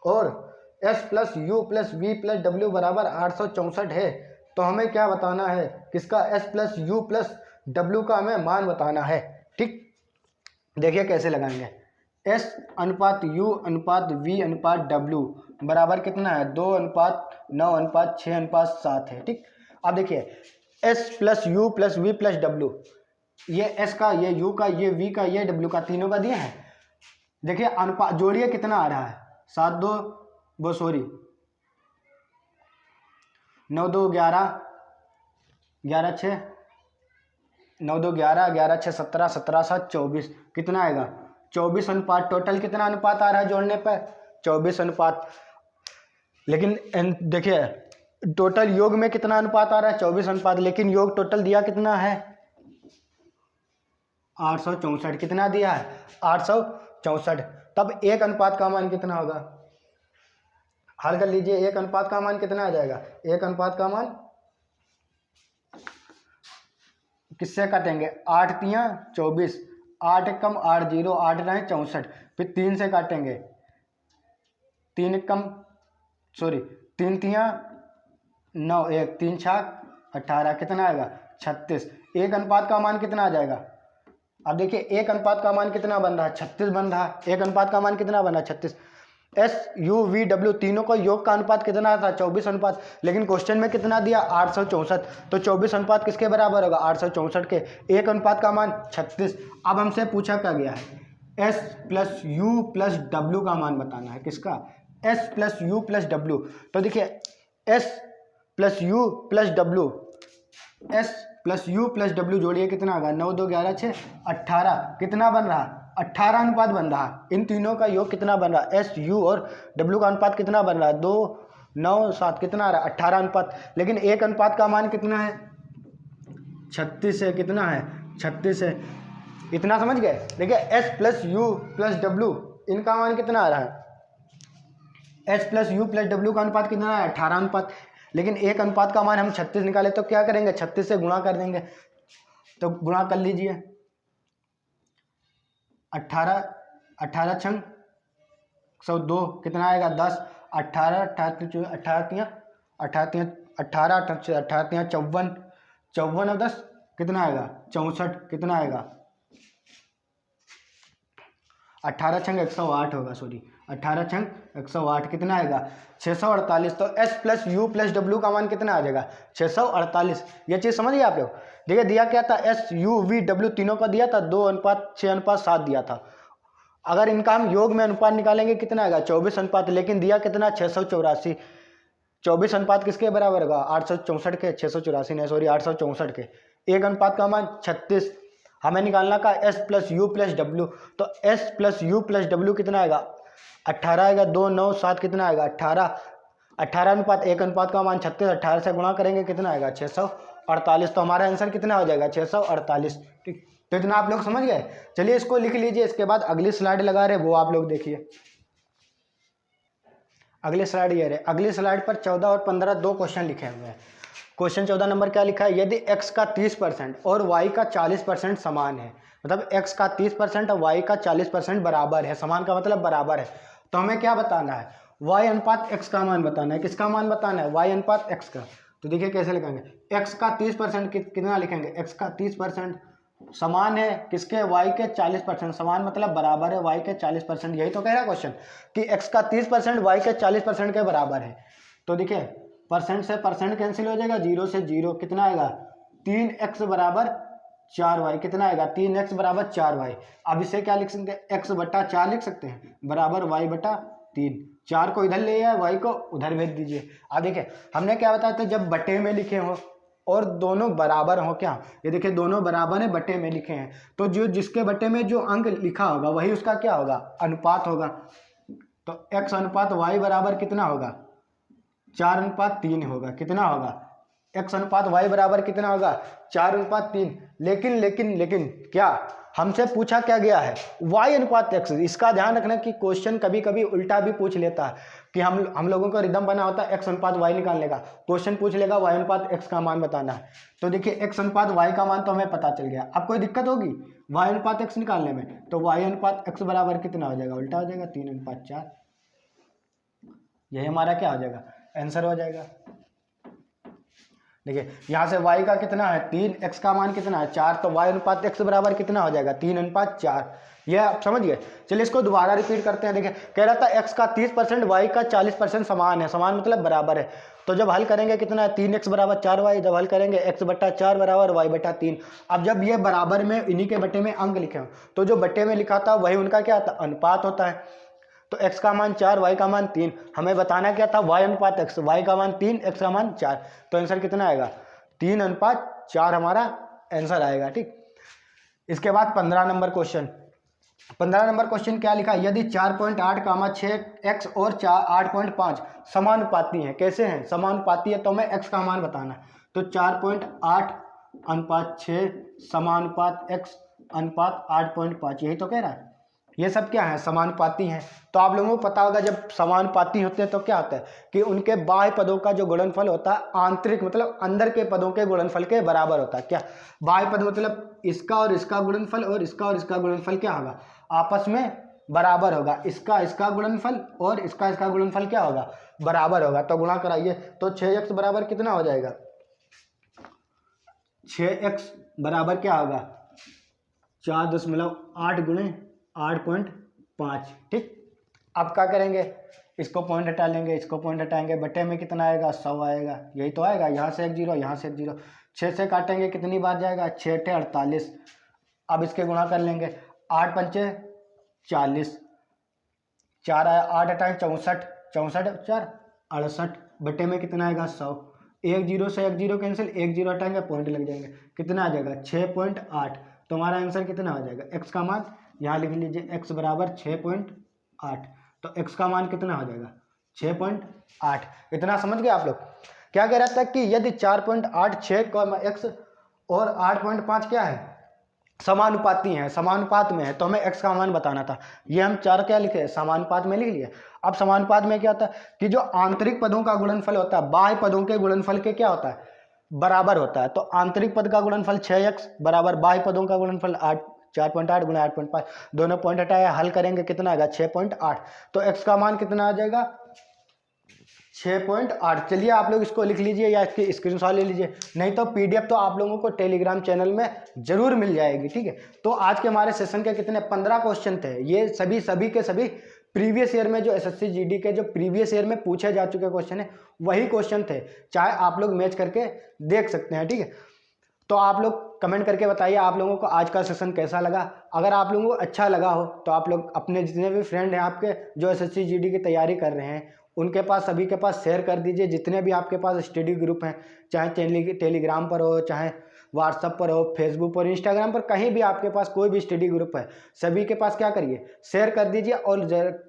और S + U + V + W बराबर 864 है, तो हमें क्या बताना है, किसका S plus you plus W का हमें मान बताना है। ठीक, देखिए कैसे लगाएंगे। S अनुपात U अनुपात V अनुपात W बराबर कितना है, 2:9:6:7 है। ठीक, अब देखिए S plus you plus V plus W, ये S का, ये U का, ये V का, ये W का, तीनों का दिया है। देखिए अनुपात जोड़िए कितना आ रहा है, 9 2 11 11 6 9 2 11 11 6 17 17 7 24, कितना आएगा 24 अनुपात। टोटल कितना अनुपात आ रहा है जोड़ने पर, 24 अनुपात। लेकिन देखिए टोटल योग में कितना अनुपात आ रहा है, 24 अनुपात, लेकिन योग टोटल दिया कितना है, 864। कितना दिया है, 864। तब एक अनुपात का मान कितना होगा, हल कर लीजिए। एक अनुपात का मान कितना आ जाएगा, एक अनुपात का मान किससे काटेंगे, 8 तियाँ 24, 8 एकम 8 0, 8 रहे 64, फिर 3 से काटेंगे, 3 एकम 3 तियाँ 9, 1 3 छाक 18, कितना आएगा 36। एक अनुपात का मान कितना आ जाएगा, अब देखिए एक अनुपात का मान कितना बन रहा है, 36 बन रहा है। एक अनुपात का मान कितना बना, 36। S U V W तीनों का योग का अनुपात कितना था, 24 अनुपात, लेकिन क्वेश्चन में कितना दिया, 864। तो 24 अनुपात किसके बराबर होगा, 864 के। एक अनुपात का मान 36। अब हमसे पूछा क्या गया है, S plus you plus W का मान बताना है, किसका, S plus you plus W. तो देखिए S plus you plus W, S plus you plus W जोड़िए कितना होगा, 9 2 11 6 18, कितना बन रहा, 18 अनुपात बन रहा। इन तीनों का योग कितना बन रहा, S U और W का अनुपात कितना बन रहा है, 2 9 7, कितना आ रहा है 18 अनुपात। लेकिन एक अनुपात का मान कितना है, 36 है। कितना है, 36 है। इतना समझ गए। देखिए S plus you plus W इनका मान कितना आ रहा है, S plus you plus W का अनुपात कितना है, 18 अनुपात। लेकिन एक अनुपात का मान हम 36 निकाले तो क्या करेंगे, 36 से गुणा कर देंगे। तो गुणा कर लीजिए, 18 18 छंग 102, कितना आएगा 10, 18 18 18 18 18 18 54, 54 और 10 कितना आएगा 64, कितना आएगा 18 छंग 108 होगा, 18 छंग 108, कितना आएगा 648। तो S plus you plus W का मान कितना आ जाएगा, 648। ये चीज़ समझिए आप लोग। देखिए दिया क्या था, S U V W तीनों का दिया था, 2:6:7 दिया था। अगर इनका हम योग में अनुपात निकालेंगे कितना आएगा, 24 अनुपात, लेकिन दिया कितना 684। 24 अनुपात किसके बराबर होगा, 864 के, 684 नहीं 864 के। एक अनुपात का मान 36। हमें निकालना का S plus you plus W. तो S plus you plus W कितना आएगा, 18 आएगा, 2 9 7, कितना आएगा 18। 18 अनुपात, एक अनुपात का मान 36, 18 से गुणा करेंगे कितना आएगा 648। तो हमारा आंसर कितना हो जाएगा 648। ठीक, तो इतना आप लोग समझ गए। चलिए इसको लिख लीजिए, इसके बाद अगली स्लाइड लगा रहे वो आप लोग देखिए। अगली स्लाइड ये रहे, अगली स्लाइड पर 14 और 15 दो क्वेश्चन लिखे हुए हैं। क्वेश्चन 14 नंबर क्या लिखा है, यदि x का 30% और y का 40% समान है, मतलब x का 30% और y का 40% बराबर है, समान का मतलब बराबर है, तो हमें क्या बताना है, y अनुपात x का मान बताना है। किसका मान बताना है, y अनुपात x का। तो देखिए कैसे लिखेंगे, x का 30% कितना लिखेंगे, x का 30% समान है किसके, y के 40%, समान मतलब बराबर है y के 40%। यही तो कह रहा है क्वेश्चन कि x का 30% y के 40% के बराबर है। तो देखिए परसेंट से परसेंट कैंसिल हो जाएगा, 0 से 0, कितना आएगा 3x बराबर 4y, कितना आएगा 3x बराबर 4y। अब इसे क्या लिख सकते हैं, x बटा 4 लिख सकते हैं, बराबर y बटा 3। 4 को इधर ले आए, y को उधर भेज दीजिए। अब देखिए हमने क्या बताया था, जब बटे में लिखे हो और दोनों बराबर हो, क्या ये देखिए दोनों बराबर है, बटे में लिखे हैं, तो जो जिसके बटे में जो अंक लिखा होगा वही उसका क्या होगा, अनुपात होगा। तो x अनुपात y बराबर कितना होगा, 4:3 होगा। कितना होगा, x अनुपात y बराबर कितना होगा, 4:3। लेकिन लेकिन लेकिन क्या हमसे पूछा क्या गया है, y अनुपात x। इसका ध्यान रखना कि क्वेश्चन कभी कभी उल्टा भी पूछ लेता है कि हम लोगों का रिदम बना होता है x अनुपात y निकालने का, क्वेश्चन पूछ लेगा y अनुपात x का मान बताना है। तो देखिए x अनुपात y का मान तो हमें पता चल गया। अब कोई दिक्कत होगी y अनुपात x निकालने में, तो y अनुपात x बराबर कितना हो जाएगा, उल्टा हो जाएगा, 3:4। यही हमारा क्या हो जाएगा, आंसर हो जाएगा। देखिए यहाँ से y का कितना है 3, x का मान कितना है 4, तो y अनुपात x बराबर कितना हो जाएगा 3:4। ये आप समझ गए। चलिए इसको दोबारा रिपीट करते हैं। देखिए कह रहा था x का 30%, y का 40% समान है, समान मतलब बराबर है। तो जब हल करेंगे कितना है 3x बराबर 4y, जब हल करेंगे x/4 बराबर y/3। अब जब ये बराबर में इन्हीं के बटे में अंक लिखे हों तो जो बटे में लिखा था वही उनका क्या था अनुपात होता है। तो x का मान 4, y का मान 3, हमें बताना क्या था y अनुपात x, y का मान 3, x का मान 4, तो आंसर कितना आएगा 3:4 हमारा आंसर आएगा। ठीक, इसके बाद 15 नंबर क्वेश्चन। 15 नंबर क्वेश्चन क्या लिखा, यदि 4.8, 6x और 8.5 समानुपाती हैं। कैसे हैं समानुपाती है, तो हमें x का मान बताना है। तो 4.8:6 समानुपात x अनुपात 8.5, यही तो कह रहा है। ये सब क्या है समानुपाती हैं। तो आप लोगों को पता होगा जब समानुपाती होते हैं तो क्या होता है कि उनके बाह्य पदों का जो गुणनफल होता है आंतरिक मतलब अंदर के पदों के गुणनफल के बराबर होता है। क्या बाह्य पद मतलब इसका और इसका गुणनफल और इसका गुणनफल क्या होगा आपस में बराबर होगा। इसका गुणनफल और इसका गुणनफल क्या होगा बराबर होगा। तो गुणा कराइए तो 6x बराबर कितना हो जाएगा 6x बराबर क्या होगा 4.8 गुणे 8.5। ठीक, अब क्या करेंगे इसको पॉइंट हटा लेंगे, इसको पॉइंट हटाएंगे, बटे में कितना आएगा 100 आएगा, यही तो आएगा। यहाँ से 1 0, यहाँ से 1 0, 6 से काटेंगे कितनी बार जाएगा 6 × 48। अब इसके गुणा कर लेंगे 8 पंचे 40, 4 आया 8 हटाएं 64, 64 4 68, बटे में कितना आएगा 100। 1 0 से 1 0 कैंसिल, 1 0 हटाएंगे पॉइंट लग जाएंगे, कितना आ जाएगा 6.8। तो हमारा आंसर कितना आ जाएगा x का मान यहाँ लिख लीजिए x बराबर 6.8। तो x का मान कितना हो जाएगा 6.8। इतना समझ गए आप लोग। क्या कह रहा था कि यदि 4.86 का x और 8.5 क्या है समानुपाती हैं, समानुपात में है, तो हमें x का मान बताना था। ये हम 4 क्या लिखे समानुपात में लिख लिए। अब समानुपात में क्या होता है कि जो आंतरिक पदों का गुणनफल होता है बाह्य पदों के गुणनफल के क्या होता है बराबर होता है। तो आंतरिक पद का गुणनफल 6x बराबर बाह्य पदों का गुणनफल 4.8 गुणा 8.5, दोनों पॉइंट हटाया हल करेंगे कितना आएगा 6.8। तो x का मान कितना आ जाएगा 6.8। चलिए आप लोग इसको लिख लीजिए या इसकी स्क्रीनशॉट ले लीजिए, नहीं तो पीडीएफ तो आप लोगों को टेलीग्राम चैनल में जरूर मिल जाएगी। ठीक है, तो आज के हमारे सेशन के कितने 15 क्वेश्चन थे। ये सभी के सभी प्रीवियस ईयर में जो एसएससी जीडी के जो प्रीवियस ईयर में पूछे जा चुके क्वेश्चन है वही क्वेश्चन थे, चाहे आप लोग मैच करके देख सकते हैं। ठीक है, तो आप लोग कमेंट करके बताइए आप लोगों को आज का सेशन कैसा लगा। अगर आप लोगों को अच्छा लगा हो तो आप लोग अपने जितने भी फ्रेंड हैं आपके जो एसएससी जीडी की तैयारी कर रहे हैं उनके पास सभी के पास शेयर कर दीजिए। जितने भी आपके पास स्टडी ग्रुप हैं चाहे टेलीग्राम पर हो, चाहे व्हाट्सएप पर हो, फेसबुक पर, इंस्टाग्राम पर, कहीं भी आपके पास कोई भी स्टडी ग्रुप है सभी के पास क्या करिए शेयर कर दीजिए और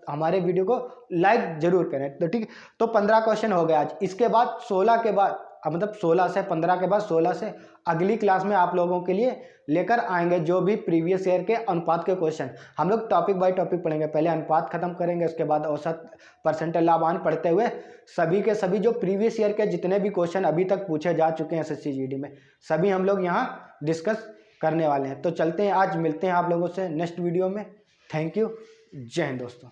हमारे वीडियो को लाइक जरूर करें। तो ठीक, तो 15 क्वेश्चन हो गए आज। इसके बाद 16 के बाद मतलब 16 से 15 के बाद 16 से अगली क्लास में आप लोगों के लिए लेकर आएंगे जो भी प्रीवियस ईयर के अनुपात के क्वेश्चन। हम लोग टॉपिक बाय टॉपिक पढ़ेंगे, पहले अनुपात खत्म करेंगे, उसके बाद औसत, परसेंटाइल, लाभांश पढ़ते हुए सभी के सभी जो प्रीवियस ईयर के जितने भी क्वेश्चन अभी तक पूछे जा चुके हैं एसएससी जीडी में सभी हम लोग यहाँ डिस्कस करने वाले हैं। तो चलते हैं, आज मिलते हैं आप लोगों से नेक्स्ट वीडियो में। थैंक यू, जय हिंद दोस्तों।